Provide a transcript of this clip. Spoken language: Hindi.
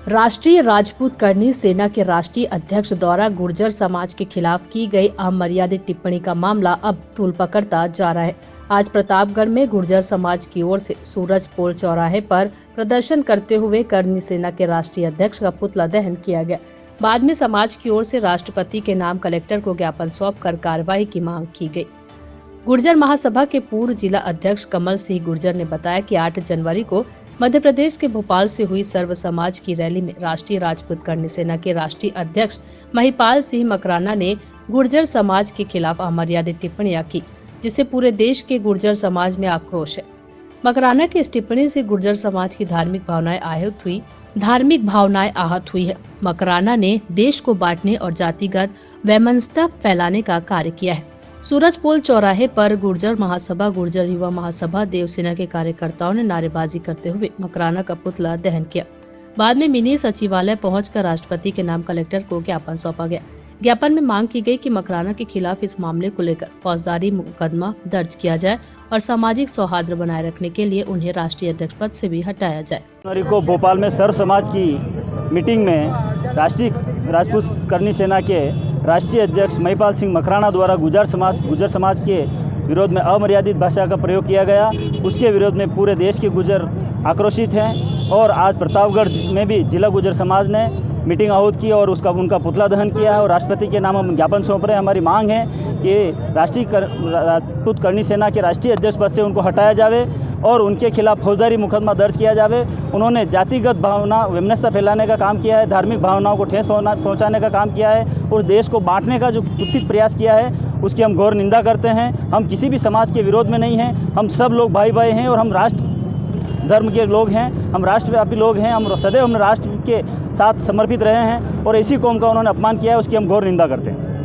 राष्ट्रीय राजपूत करनी सेना के राष्ट्रीय अध्यक्ष द्वारा गुर्जर समाज के खिलाफ की गई अमर्यादित टिप्पणी का मामला अब तूल पकड़ता जा रहा है। आज प्रतापगढ़ में गुर्जर समाज की ओर से सूरज पोल चौराहे पर प्रदर्शन करते हुए करनी सेना के राष्ट्रीय अध्यक्ष का पुतला दहन किया गया। बाद में समाज की ओर से राष्ट्रपति के नाम कलेक्टर को ज्ञापन सौंपकर कार्रवाई की मांग की गई। गुर्जर महासभा के पूर्व जिला अध्यक्ष कमल सिंह गुर्जर ने बताया कि 8 जनवरी को मध्य प्रदेश के भोपाल से हुई सर्व समाज की रैली में राष्ट्रीय राजपूत करनी सेना के राष्ट्रीय अध्यक्ष महिपाल सिंह मकराना ने गुर्जर समाज के खिलाफ अमर्यादित टिप्पणियां की, जिससे पूरे देश के गुर्जर समाज में आक्रोश है। मकराना की इस टिप्पणी से गुर्जर समाज की धार्मिक भावनाएं आहत हुई है। मकराना ने देश को बांटने और जातिगत वैमनस्य फैलाने का कार्य किया है। सूरज पोल चौराहे पर गुर्जर महासभा, गुर्जर युवा महासभा, देवसेना के कार्यकर्ताओं ने नारेबाजी करते हुए मकराना का पुतला दहन किया। बाद में मिनी सचिवालय पहुंचकर राष्ट्रपति के नाम कलेक्टर को ज्ञापन सौंपा गया। ज्ञापन में मांग की गई कि मकराना के खिलाफ इस मामले को लेकर फौजदारी मुकदमा दर्ज किया जाए और सामाजिक सौहार्द बनाए रखने के लिए उन्हें राष्ट्रीय अध्यक्ष पद से भी हटाया जाए। जनवरी को भोपाल में सर्व समाज की मीटिंग में राष्ट्रीय राजपूत करनी सेना के राष्ट्रीय अध्यक्ष महिपाल सिंह मकराना द्वारा गुर्जर समाज के विरोध में अमर्यादित भाषा का प्रयोग किया गया। उसके विरोध में पूरे देश के गुर्जर आक्रोशित हैं और आज प्रतापगढ़ में भी जिला गुर्जर समाज ने मीटिंग आहूत की और उनका पुतला दहन किया है और राष्ट्रपति के नाम हम ज्ञापन सौंप रहे हैं। हमारी मांग है कि राजपूत करनी सेना के राष्ट्रीय अध्यक्ष पद से उनको हटाया जावे और उनके खिलाफ फौजदारी मुकदमा दर्ज किया जावे। उन्होंने जातिगत भावना वैमनस्य फैलाने का काम किया है, धार्मिक भावनाओं को ठेस पहुंचाने का काम किया है और देश को बांटने का जो कुत्सित प्रयास किया है उसकी हम घोर निंदा करते हैं। हम किसी भी समाज के विरोध में नहीं हैं, हम सब लोग भाई भाई हैं और हम राष्ट्र धर्म के लोग हैं, हम राष्ट्रव्यापी लोग हैं। हम सदैव राष्ट्र के साथ समर्पित रहे हैं और ऐसी कौम का उन्होंने अपमान किया है, उसकी हम घोर निंदा करते हैं।